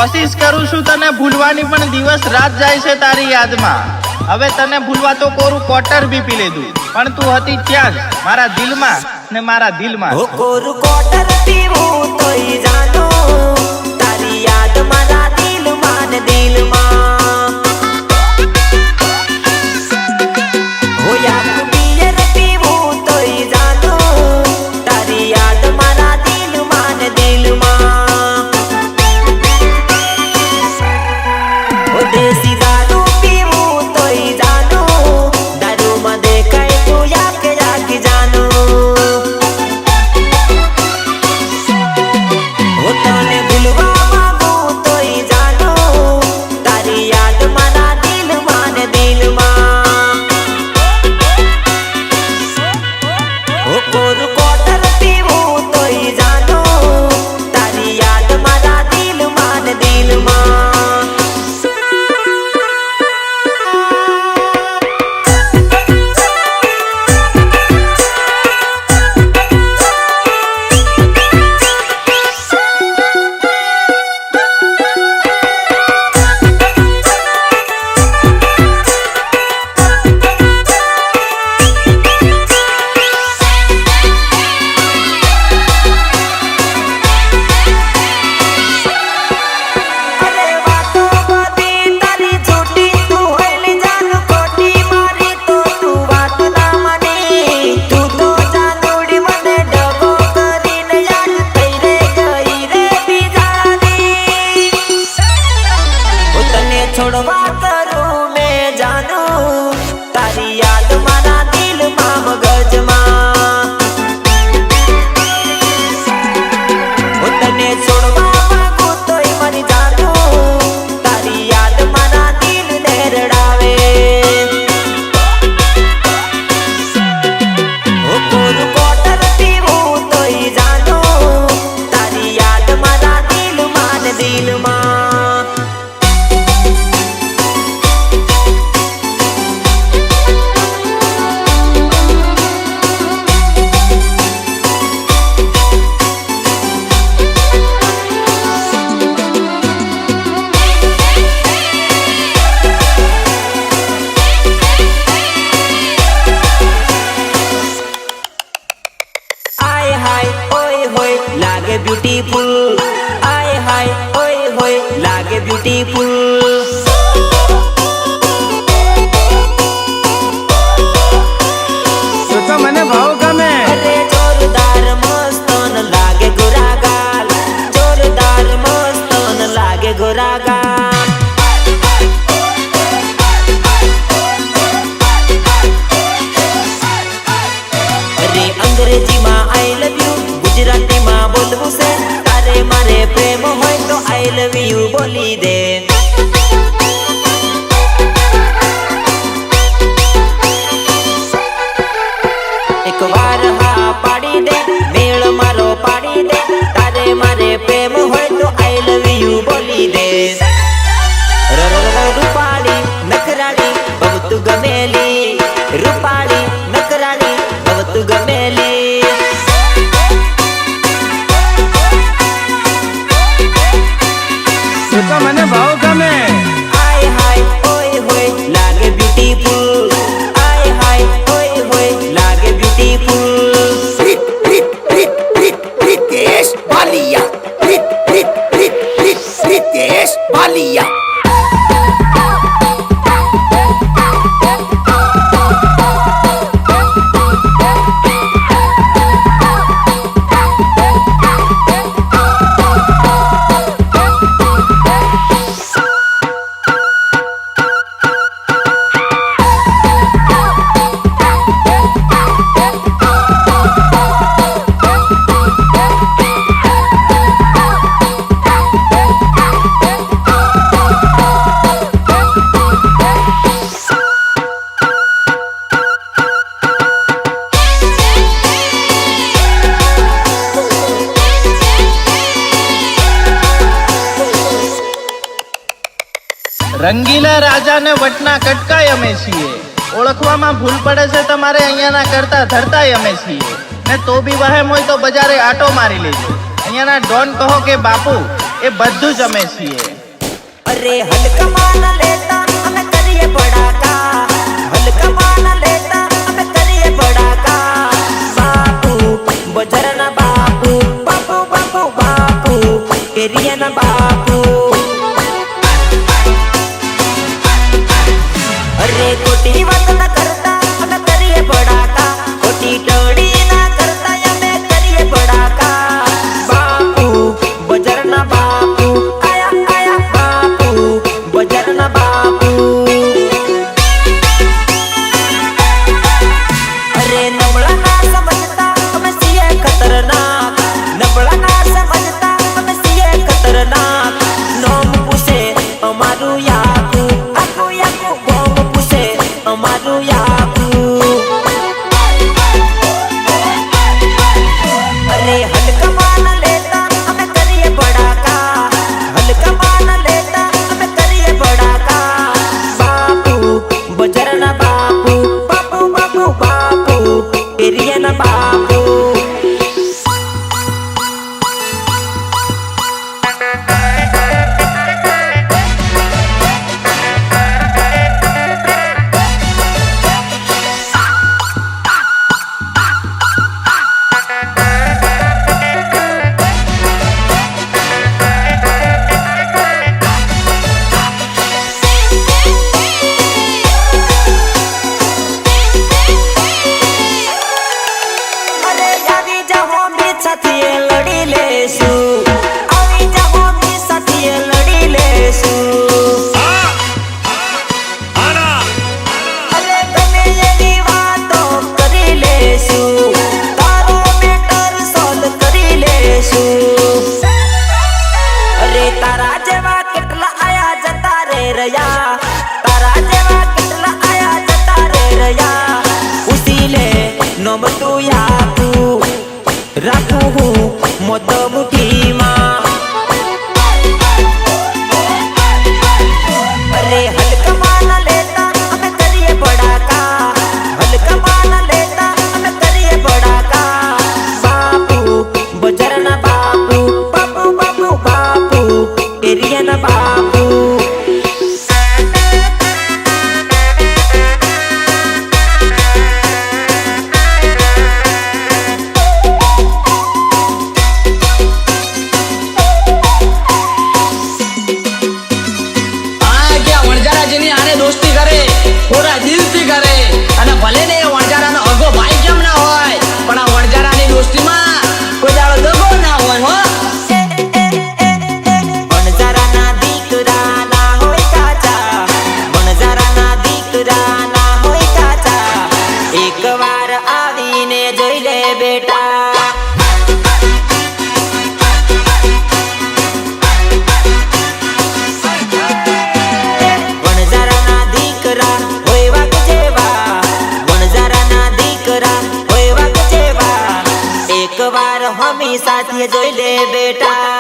कोशिश करू छू तने भूलवानी पण दिवस रात जाय छे तारी यादमां। હવે તને ભૂલવા તો કોરું ક્વાર્ટર બી પી લીધું, પણ તું હતી ત્યાં જ મારા દિલમાં ને મારા દિલમાં। ઓ કોરું ક્વાર્ટર પીવું તોય જાનો તારી યાદ મારા દિલમાં ને દિલમાં। ઓ યાદ પિયર પીવું તોય જાનો તારી યાદ મારા દિલમાં ને દિલમાં। ઓ દેશી દારૂ પીવું તોય જાનો દારૂમાં દેખાય તું યાક યાક જાનો। ઓ તને ભૂલવા માંગુ તોય જાનો તારી યાદ મારા દિલમાં ને દિલમાં। ઓ કોરું ક્વાર્ટર પીવું તોય જાનો તારી યાદ મારા દિલમાં ને દિલમાં। છોડવા કરું મેં જાનું તારી યાદ મારા દિલમાં મગજમાં। હું તને છોડવા માંગુ તોય મરી જાનું તારી યાદ મારા દિલને રડાવે। હું કોરું ક્વાર્ટર પીવું તોય જાનું તારી યાદ મારા દિલમાં ને દિલમાં। लागे ब्यूटीफुल आय हाय ओय होय लागे ब्यूटीफुल। તો મને ભાવ ગમે। અરે જોરદાર મસ્તન લાગે ગોરાગાલ જોરદાર મસ્તન લાગે ગોરાગાલ। અરે અંગ્રેજીમાં આઈ લવ યુ ગુજરાતીમાં બોલવું છે તારે મારે પ્રેમ હોય તો આઈ લવ યુ બોલી દે। એક વાર હા પાડી દે મેળ મારો પાડી દે તારે મારે પ્રેમ હોય તો આઈ લવ યુ બોલી દે। રૂપાળી નખરાળી બહુ તું ગમેલી રૂપાળી નખરાળી બહુ તું ગમેલી। તો મને ભાવ ગમે। આય હાય ઓય હોય લાગે બ્યુટીફુલ આય હાય ઓય હોય લાગે beautiful. Ritesh Balia Ritesh Balia। રંગીલા રાજા ને વટના કટકાય અમે છીએ। ઓળખવામાં ભૂલ પડે છે તમારે અહીંયાના કરતા ધરતાય અમે છીએ ને તો બી વહેમ હોય તો બજારે આટો મારી લેજો। અહીંયાના ડોન કહો કે બાપુ એ બધું જ અમે છીએ। અરે હલકા માન લેતા અમે કરીએ બડાકા, હલકા માન લેતા અમે કરીએ બડાકા. બાપુ બજારના બાપુ, બાપુ બાપુ બાપુ એરિયાના બાપુ. અરે ખોટી વાત ના કરતા અમે કરીએ બડાકા, ખોટી ટળી ના કરતા અમે કરીએ બડાકા. બાપુ બજારના બાપુ, આયા આયા બાપુ બજારના બાપુ. અરે નબળા ના સમજતા અમે છીએ ખતરનાક, નબળા ના સમજતા અમે છીએ ખતરનાક. નોમ પૂછે અમારું યાકુ, આખું યાકુ બોમ પૂછે અમારું યાકુ. અરે હલકા માન લેતા અમે કરીએ બડાકા, હલકા માન લેતા અમે કરીએ બડાકા. બાપુ બજારના બાપુ, બાપુ બાપુ બાપુ એરિયાના બાપુ. અરે આવી જાઓ મી સાથીએ લડી લેશું, આવી જાઓ મી સાથીએ લડી લેશું. અરે ગમે એની વાતો કરી લેશું, તારો મેટર સોલ્વ કરી લેશું. અરે તારા જેવા કેટલા આયા જતા રે રહ્યા, તારા જેવા કેટલા આયા જતા રે રહ્યા. ઉસી લે નોમ તું યાકુ, રાખું હું મોત મુઠીમાં. અરે હલકા માન લેતા અમે કરીએ બડાકા, હલકા માન લેતા અમે કરીએ બડાકા. બાપુ બજારના બાપુ, બાપુ બાપુ બાપુ એરિયાના બાપુ. આ કે વણજારાજીની આને દોસ્તી કરે પૂરા દિલથી કરે, અને ભલે ને એ વણજારાનો અગો ભાઈ કેમ ના હોય, પણ આ વણજારાની દોસ્તીમાં કોઈ દાડો દગો ના હોય હો. વણજારાના દીકરા ના હોય કાચા, વણજારાના દીકરા ના હોય કાચા. એકવાર આવીને જોઈ લે બેટા. વણજારાના દીકરા હોય વાઘ જેવા, વણજારાના દીકરા હોય વાઘ જેવા. એકવાર હમી સાથે જોઈ લે બેટા.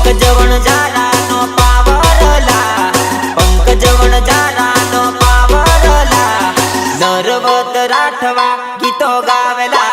પંકજ વણજારાનો પાવરલા, પંકજ વણજારાનો પાવરલા. નરવત રાઠવા ગીતો ગાવેલા.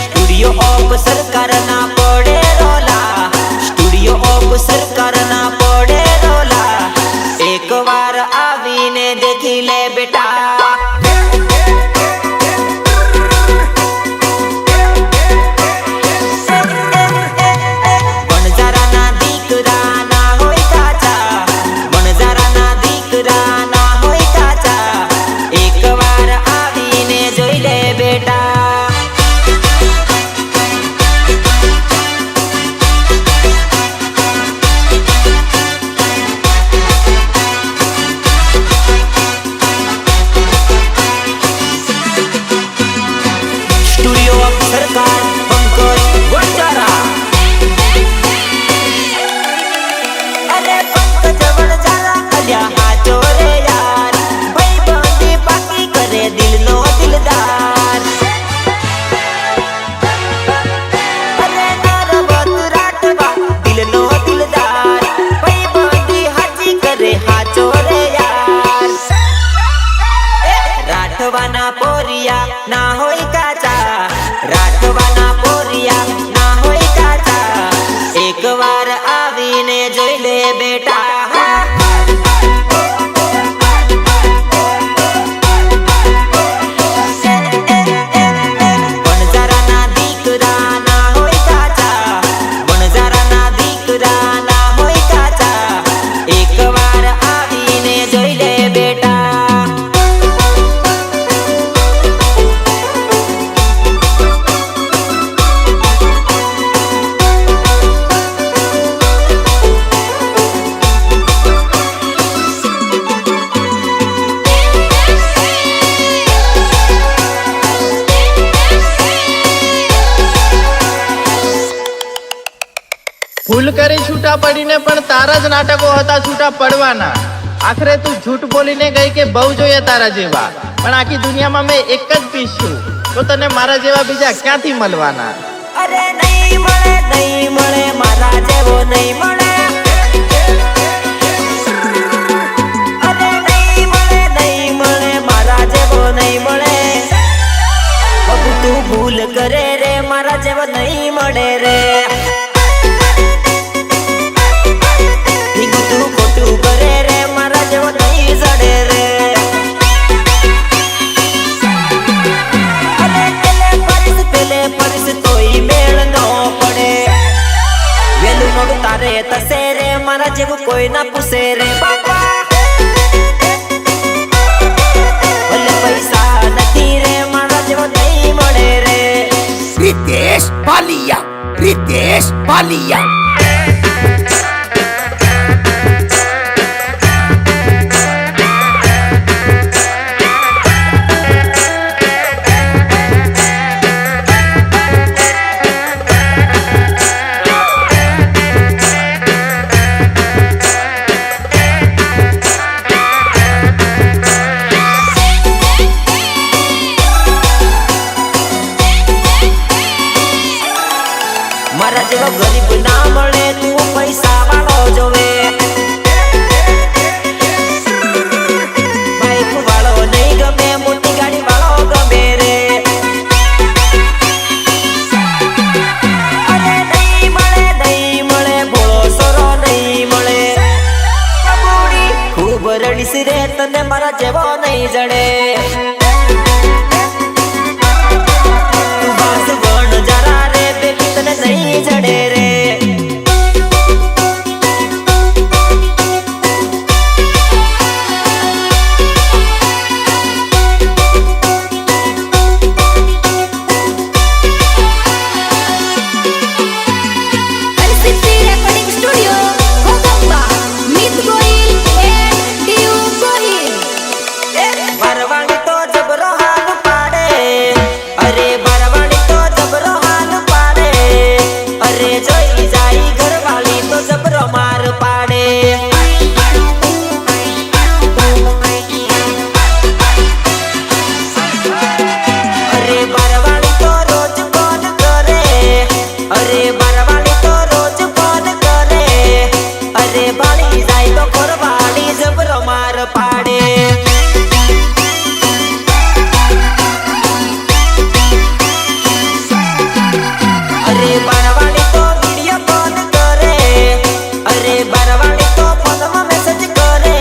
સ્ટુડિયો ઓફ સરકારના પડે રોલા, સ્ટુડિયો ઓફ સરકારના પડે રોલા. એકવાર આવીને દેખી લે બેટા. વણજારાના દીકરા ના હોય રાખવાના પોરિયા ના હોય કાચા, રાખવાના પોરિયા ના હોય કાચા. એકવાર આવીને જોઈ લે બેટા. ભૂલ કરી છૂટા પડીને પણ તારા જ નાટકો હતા છૂટા પડવાના. આખરે તું જૂઠ બોલીને ગઈ કે બહુ જોઈએ તારા જેવા, પણ આખી દુનિયામાં મેં એક જ પીસ છું, તો તને મારા જેવા બીજા ક્યાંથી મળવાના? અરે નહીં મળે મારા જેવો નહીં મળે. અરે નહીં મળે મારા જેવો નહીં મળે. બબુ તું ભૂલ કરે રે મારા જેવો નહીં મળે રે. તારે તસે રે મારા જેવું કોઈ ના પૂછે રે બાપા. ભલે પૈસા નથી રે મારા જેવો નહીં મળે રે. Ritesh Balia. Ritesh Balia. મારા જેવો ગરીબ ના મળે, તું પૈસા વાળો જોવે. બાઈક વાળો નહીં ગમે, મોટી ગાડી વાળો ગમે રે. અરે નહીં મળે ભોળો સોરો નહીં મળે. બબુડી ખૂબ રડીશ રે તને મારા જેવો નહીં જડે. નહીં જડે રે. ભરવાણી તો જબરો હાલ પાડે. અરે ભરવાણી તો જબરો હાલ પાડે. અરે જોઈ જાય ઘરવાળી તો જબરો માર પાડે. અરે ભરવાણી તો રોજ ફોન કરે. અરે ભરવાણી તો રોજ ફોન કરે. અરે ભાળી જાય તો ઘરવાળી જબરો માર પાડે. અરે બારવાણી તો વિડિયો કોલ કરે. અરે બારવાણી તો ફોનમાં મેસેજ કરે.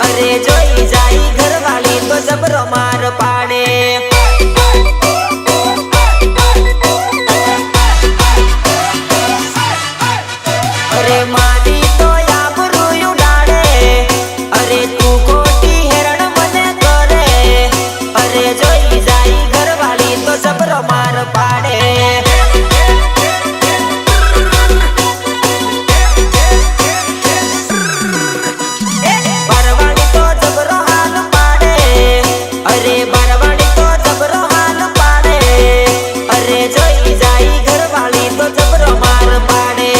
અરે જોઈ જાય ઘરવાળી તો જબરો માર પાડે. અરે મારી તો આબરૂ ઉડાડે. અરે તું ખોટી હેરાન મને કરે. અરે જોઈ જાય ઘરવાળી તો જબરો માર પાડે. બારવાણી તો જબરો હાલ પાડે. અરે બારવાણી તો જબરો હાલ પાડે. અરે જોઈ જાય ઘરવાળી તો જબરો માર પાડે.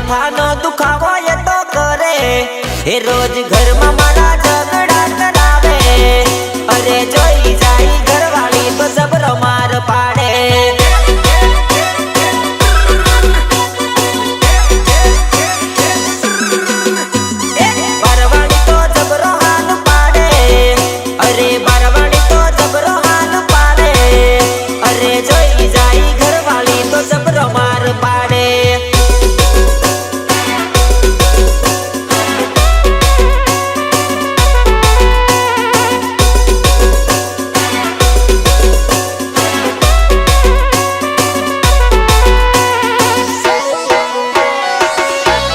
માથાનો દુખાવો એ તો કરે એ રોજ ઘરમાં મારા ઝઘડા કરાવે અરે જોઈ જાય ઘરવાળી તો જબરો માર પાડે બારવાળી તો જબરો હાલ પાડે અરે બારવાળી તો જબરો હાલ પાડે અરે જોઈ જાય ઘરવાળી તો જબરો માર પાડે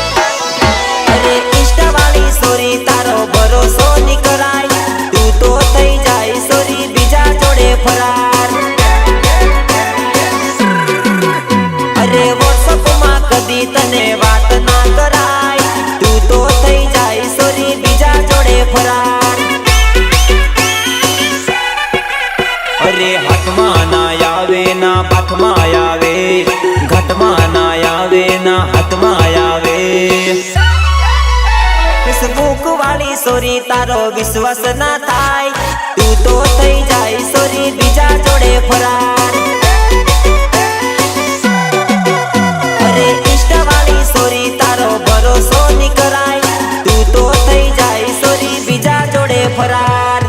અરે ઇન્સ્ટાવાળી સોરી તારો ભરોસો ની કરાય તું તો થઈ જાય સોરી બીજા જોડે ફરાર અરે વોટ્સઅપમાં કદી તને વાત ના કરાય તું તો થઈ જાય સોરી બીજા જોડે ફરાર અરે હાથમાં ના આવે ના પાથમાં આવે ઘાટમાં ના આવે ના હાથમાં આવે ફેસબુક વાળી સોરી તારો વિશ્વાસ ના થાય તું તો થઈ જાય સોરી બીજા જોડે ફરાર અરે ઇન્સ્ટા વાળી સોરી તારો ભરોસો ની કરાય તું તો થઈ જાય સોરી બીજા જોડે ફરાર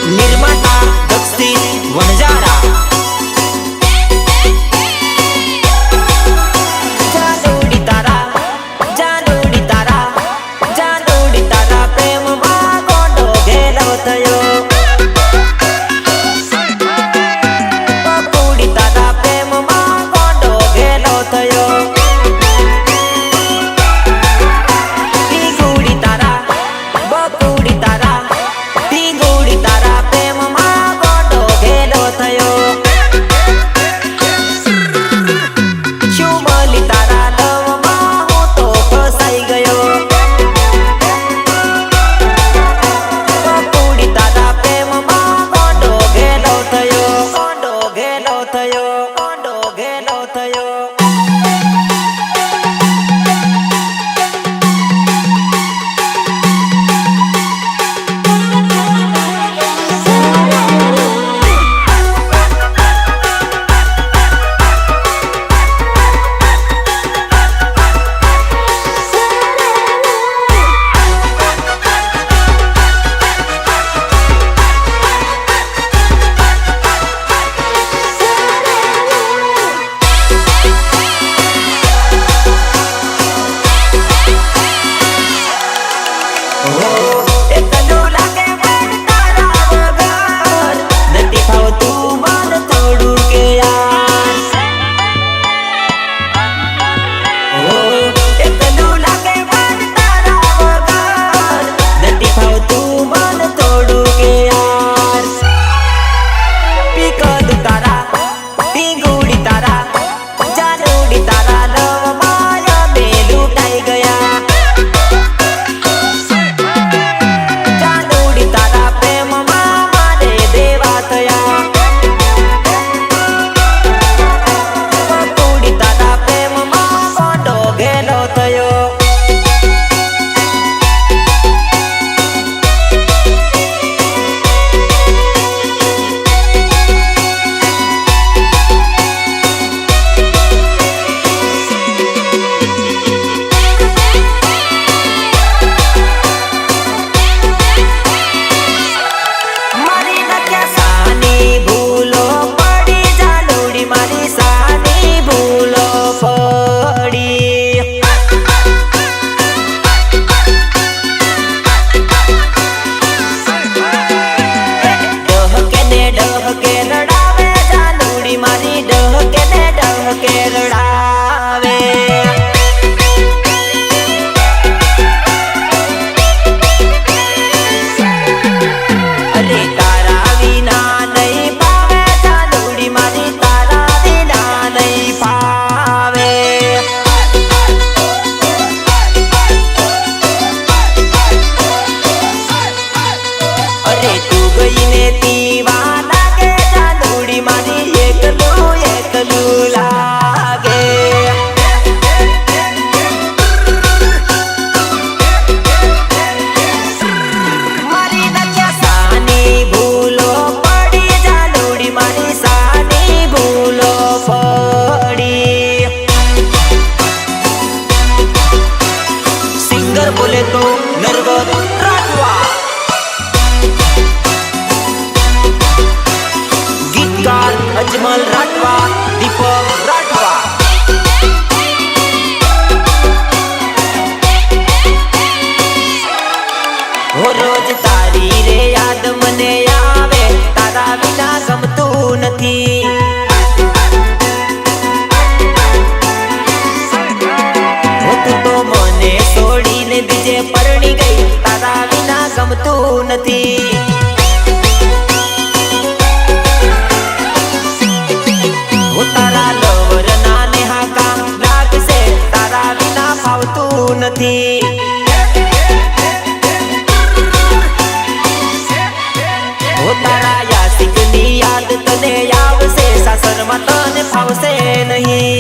નિર્માતા નથી. હો તારા યાસિકની યાદ તને આવશે, સાસરમાં તને ફાવશે નહીં.